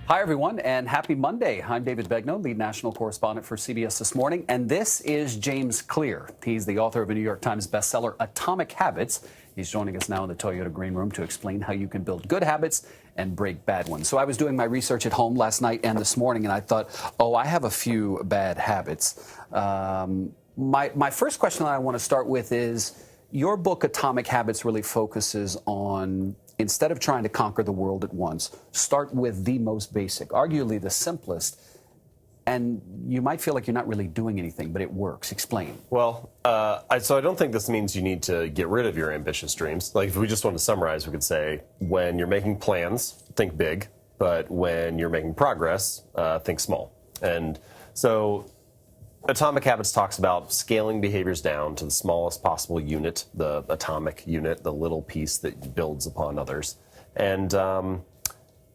Hi, everyone, and happy Monday. I'm David Begnaud, lead national correspondent for CBS This Morning, and this is James Clear. He's the author of a New York Times bestseller, Atomic Habits. He's joining us now in the Toyota Green Room to explain how you can build good habits and break bad ones. So I was doing my research at home last night and this morning, and I thought, I have a few bad habits. My first question that I want to start with is, your book, Atomic Habits, really focuses on, instead of trying to conquer the world at once, start with the most basic, arguably the simplest, and you might feel like you're not really doing anything, but it works. Explain. Well, so I don't think this means you need to get rid of your ambitious dreams. Like, if we just want to summarize, we could say, when you're making plans, think big, but when you're making progress, think small. And so Atomic Habits talks about scaling behaviors down to the smallest possible unit, the atomic unit, the little piece that builds upon others. And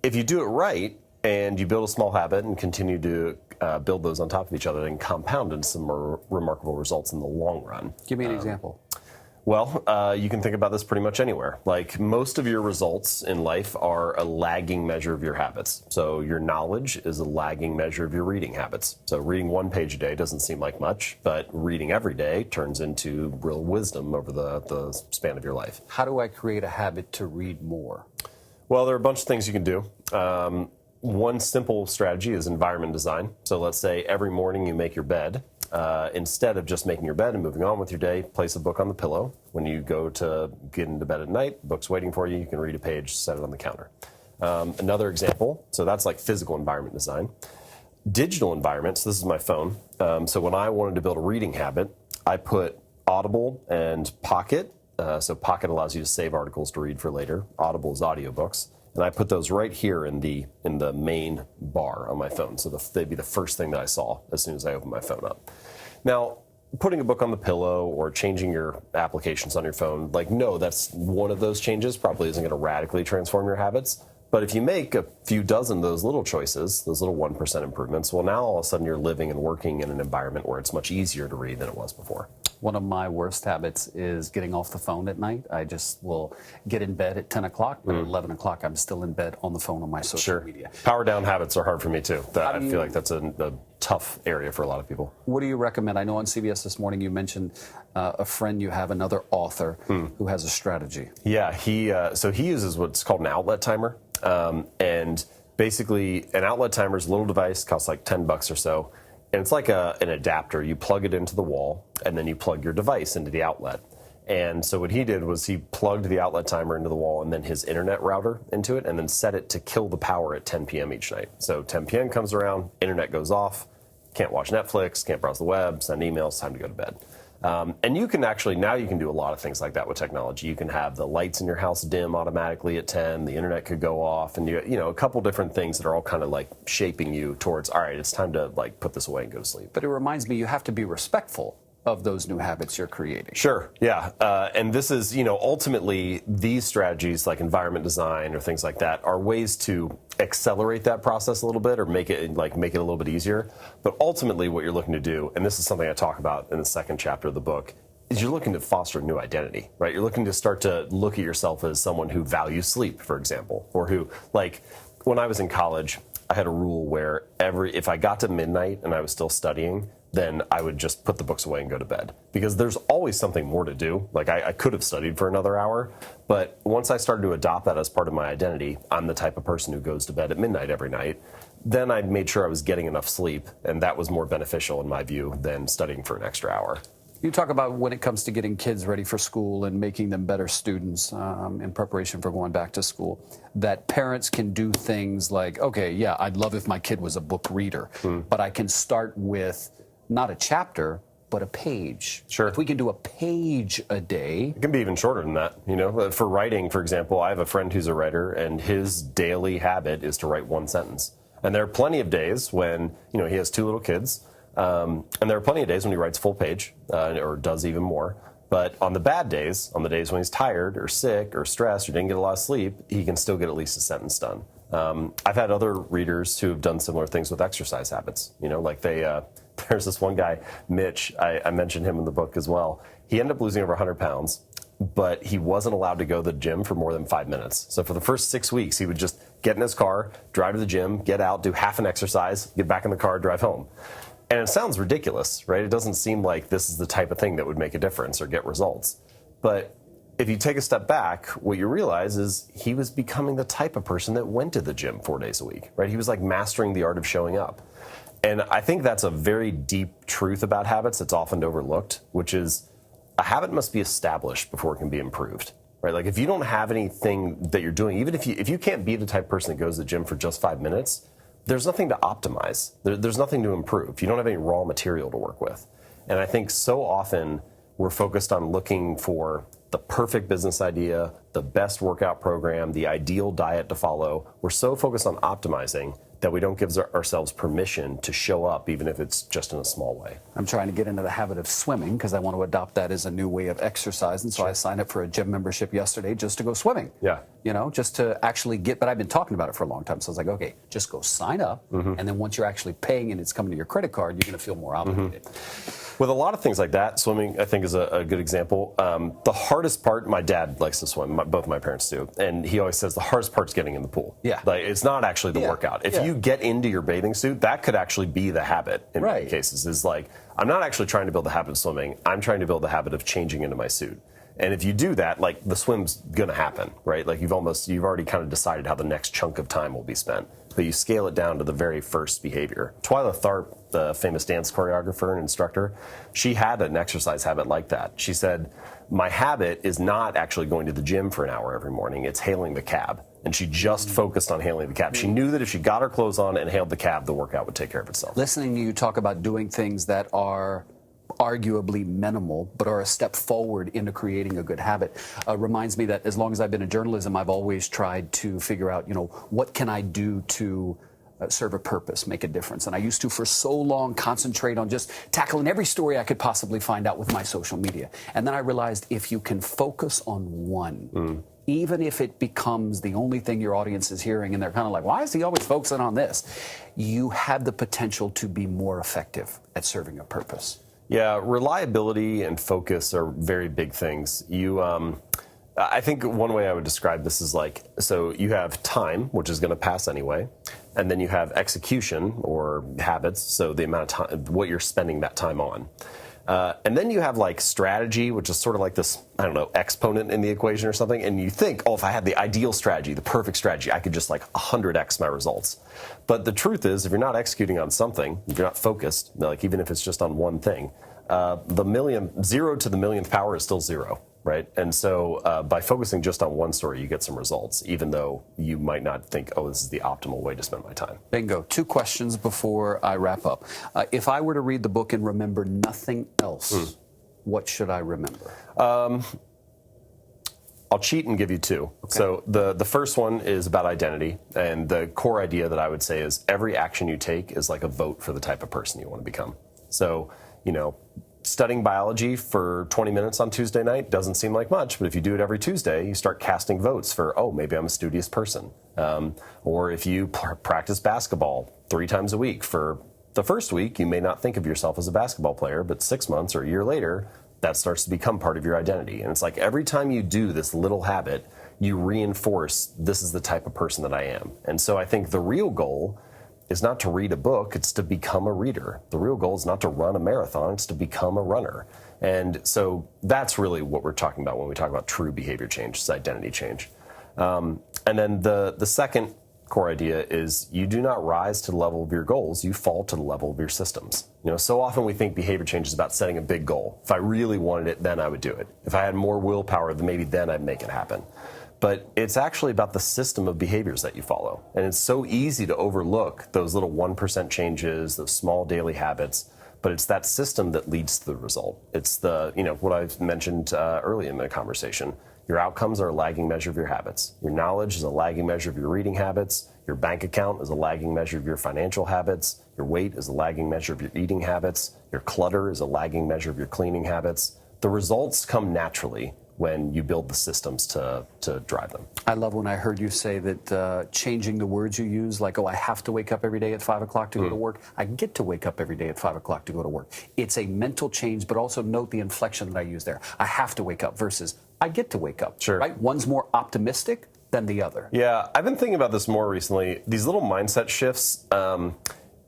if you do it right and you build a small habit and continue to build those on top of each other, then compound into some more remarkable results in the long run. Give me an example. Well, you can think about this pretty much anywhere. Like, most of your results in life are a lagging measure of your habits. So your knowledge is a lagging measure of your reading habits. So reading one page a day doesn't seem like much, but reading every day turns into real wisdom over the span of your life. How do I create a habit to read more? Well, there are a bunch of things you can do. One simple strategy is environment design. So let's say every morning you make your bed. Instead of just making your bed and moving on with your day, place a book on the pillow. When you go to get into bed at night, the book's waiting for you. You can read a page, set it on the counter. Another example, so that's like physical environment design. Digital environments, this is my phone. So when I wanted to build a reading habit, I put Audible and Pocket. So Pocket allows you to save articles to read for later. Audible is audiobooks. And I put those right here in the main bar on my phone. So they'd be the first thing that I saw as soon as I opened my phone up. Now, putting a book on the pillow or changing your applications on your phone, that's one of those changes. Probably isn't going to radically transform your habits. But if you make a few dozen of those little choices, those little 1% improvements, well, now all of a sudden you're living and working in an environment where it's much easier to read than it was before. One of my worst habits is getting off the phone at night. I just will get in bed at 10 o'clock, but at 11 o'clock I'm still in bed on the phone on my social media. Power down habits are hard for me too. I feel like that's a tough area for a lot of people. What do you recommend? I know on CBS This Morning you mentioned a friend you have, another author, who has a strategy. Yeah, he uses what's called an outlet timer. And basically, an outlet timer is a little device, costs like $10 or so. And it's like an adapter. You plug it into the wall, and then you plug your device into the outlet. And so what he did was he plugged the outlet timer into the wall and then his internet router into it, and then set it to kill the power at 10 p.m. each night. So 10 p.m. comes around, internet goes off, can't watch Netflix, can't browse the web, send emails, time to go to bed. And you can now you can do a lot of things like that with technology. You can have the lights in your house dim automatically at 10, the internet could go off, and a couple different things that are all kind of like shaping you towards, all right, it's time to put this away and go to sleep. But it reminds me, you have to be respectful of those new habits you're creating. Sure, yeah. And this is, ultimately these strategies like environment design or things like that are ways to accelerate that process a little bit or make it a little bit easier. But ultimately what you're looking to do, and this is something I talk about in the second chapter of the book, is you're looking to foster a new identity, right? You're looking to start to look at yourself as someone who values sleep, for example, or who, when I was in college, I had a rule where if I got to midnight and I was still studying, then I would just put the books away and go to bed. Because there's always something more to do. I could have studied for another hour, but once I started to adopt that as part of my identity, I'm the type of person who goes to bed at midnight every night, then I made sure I was getting enough sleep, and that was more beneficial in my view than studying for an extra hour. You talk about when it comes to getting kids ready for school and making them better students in preparation for going back to school, that parents can do things like, okay, yeah, I'd love if my kid was a book reader, but I can start with not a chapter, but a page. Sure. If we can do a page a day. It can be even shorter than that. For writing, for example, I have a friend who's a writer, and his daily habit is to write one sentence. And there are plenty of days when, he has 2 little kids, and there are plenty of days when he writes full page, or does even more. But on the bad days, on the days when he's tired or sick or stressed or didn't get a lot of sleep, he can still get at least a sentence done. I've had other readers who have done similar things with exercise habits. There's this one guy, Mitch, I mentioned him in the book as well. He ended up losing over 100 pounds, but he wasn't allowed to go to the gym for more than 5 minutes. So for the first 6 weeks, he would just get in his car, drive to the gym, get out, do half an exercise, get back in the car, drive home. And it sounds ridiculous, right? It doesn't seem like this is the type of thing that would make a difference or get results. But if you take a step back, what you realize is he was becoming the type of person that went to the gym 4 days a week, right? He was like mastering the art of showing up. And I think that's a very deep truth about habits that's often overlooked, which is a habit must be established before it can be improved, right? Like if you don't have anything that you're doing, even if you can't be the type of person that goes to the gym for just 5 minutes, there's nothing to optimize. There's nothing to improve. You don't have any raw material to work with. And I think so often we're focused on looking for the perfect business idea, the best workout program, the ideal diet to follow. We're so focused on optimizing that we don't give ourselves permission to show up, even if it's just in a small way. I'm trying to get into the habit of swimming because I want to adopt that as a new way of exercise. And so I signed up for a gym membership yesterday just to go swimming. Yeah. You know, just to actually but I've been talking about it for a long time. So I was like, okay, just go sign up. And then once you're actually paying and it's coming to your credit card, you're going to feel more obligated. With a lot of things like that, swimming, I think, is a good example. The hardest part, my dad likes to swim, both my parents do, and he always says the hardest part's getting in the pool. Yeah. Like, it's not actually the workout. If you get into your bathing suit, that could actually be the habit in many cases, is like, I'm not actually trying to build the habit of swimming, I'm trying to build the habit of changing into my suit. And if you do that, like, the swim's gonna happen, right? Like, you've already kind of decided how the next chunk of time will be spent. But you scale it down to the very first behavior. Twyla Tharp, the famous dance choreographer and instructor, she had an exercise habit like that. She said, my habit is not actually going to the gym for an hour every morning, it's hailing the cab. And she just focused on hailing the cab. She knew that if she got her clothes on and hailed the cab, the workout would take care of itself. Listening to you talk about doing things that are arguably minimal, but are a step forward into creating a good habit, reminds me that as long as I've been in journalism, I've always tried to figure out, what can I do to serve a purpose, make a difference. And I used to, for so long, concentrate on just tackling every story I could possibly find out with my social media. And then I realized if you can focus on one, even if it becomes the only thing your audience is hearing, and they're kind of like, why is he always focusing on this? You have the potential to be more effective at serving a purpose. Yeah, reliability and focus are very big things. I think one way I would describe this is like, so you have time, which is going to pass anyway, and then you have execution or habits, so the amount of time, what you're spending that time on. And then you have like strategy, which is sort of like this, exponent in the equation or something. And you think, if I had the ideal strategy, the perfect strategy, I could just like 100x my results. But the truth is, if you're not executing on something, if you're not focused, like even if it's just on one thing, 0 to the millionth power is still 0. Right? And so by focusing just on one story, you get some results, even though you might not think, this is the optimal way to spend my time. Bingo. 2 questions before I wrap up. If I were to read the book and remember nothing else, what should I remember? I'll cheat and give you 2. Okay. So the first one is about identity. And the core idea that I would say is every action you take is like a vote for the type of person you want to become. So, studying biology for 20 minutes on Tuesday night doesn't seem like much, but if you do it every Tuesday, you start casting votes for, maybe I'm a studious person. Or if you practice basketball 3 times a week, for the first week, you may not think of yourself as a basketball player, but 6 months or a year later, that starts to become part of your identity. And it's like every time you do this little habit, you reinforce, this is the type of person that I am. And so I think the real goal is not to read a book, it's to become a reader. The real goal is not to run a marathon, it's to become a runner. And so that's really what we're talking about when we talk about true behavior change, is identity change. And then the second core idea is you do not rise to the level of your goals, you fall to the level of your systems. So often we think behavior change is about setting a big goal. If I really wanted it, then I would do it. If I had more willpower, then maybe then I'd make it happen. But it's actually about the system of behaviors that you follow. And it's so easy to overlook those little 1% changes, those small daily habits, but it's that system that leads to the result. It's the, what I've mentioned early in the conversation. Your outcomes are a lagging measure of your habits. Your knowledge is a lagging measure of your reading habits. Your bank account is a lagging measure of your financial habits. Your weight is a lagging measure of your eating habits. Your clutter is a lagging measure of your cleaning habits. The results come naturally when you build the systems to drive them. I love when I heard you say that changing the words you use, like, I have to wake up every day at 5 o'clock to go to work. I get to wake up every day at 5 o'clock to go to work. It's a mental change, but also note the inflection that I use there. I have to wake up versus I get to wake up. Sure. Right? One's more optimistic, than the other. Yeah, I've been thinking about this more recently. These little mindset shifts,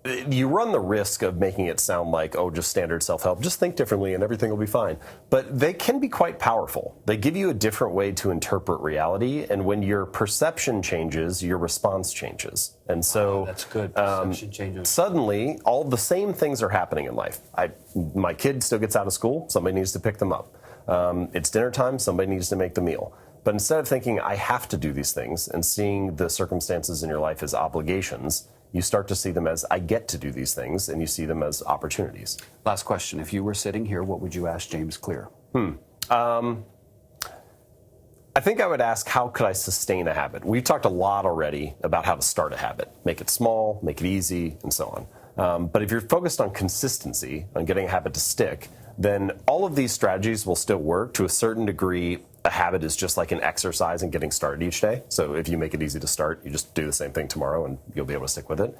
you run the risk of making it sound like, oh, just standard self-help. Just think differently and everything will be fine. But they can be quite powerful. They give you a different way to interpret reality. And when your perception changes, your response changes. And so that's good. Perception changes. Suddenly, all the same things are happening in life. My kid still gets out of school. Somebody needs to pick them up. It's dinner time. Somebody needs to make the meal. But instead of thinking, I have to do these things, and seeing the circumstances in your life as obligations, you start to see them as, I get to do these things, and you see them as opportunities. Last question. If you were sitting here, what would you ask James Clear? I think I would ask, how could I sustain a habit? We've talked a lot already about how to start a habit. Make it small, make it easy, and so on. But if you're focused on consistency, on getting a habit to stick, then all of these strategies will still work. To a certain degree, a habit is just like an exercise and getting started each day. So if you make it easy to start, you just do the same thing tomorrow and you'll be able to stick with it.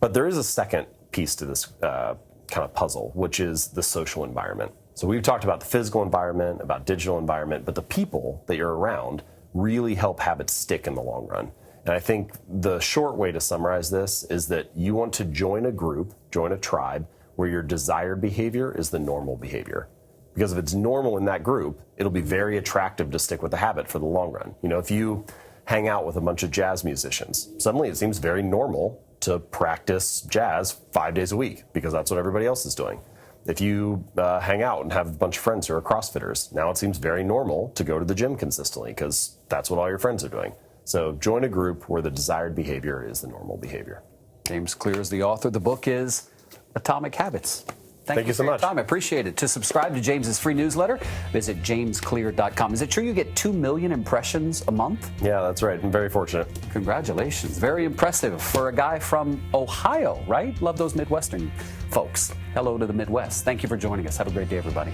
But there is a second piece to this kind of puzzle, which is the social environment. So we've talked about the physical environment, about digital environment, but the people that you're around really help habits stick in the long run. And I think the short way to summarize this is that you want to join a group, join a tribe, where your desired behavior is the normal behavior. Because if it's normal in that group, it'll be very attractive to stick with the habit for the long run. You know, if you hang out with a bunch of jazz musicians, suddenly it seems very normal to practice jazz 5 days a week because that's what everybody else is doing. If you hang out and have a bunch of friends who are CrossFitters, now it seems very normal to go to the gym consistently because that's what all your friends are doing. So join a group where the desired behavior is the normal behavior. James Clear is the author. The book is Atomic Habits. Thank you so much. I appreciate it. To subscribe to James's free newsletter, visit jamesclear.com. Is it true you get 2 million impressions a month? Yeah, that's right. I'm very fortunate. Congratulations. Very impressive for a guy from Ohio, right? Love those Midwestern folks. Hello to the Midwest. Thank you for joining us. Have a great day, everybody.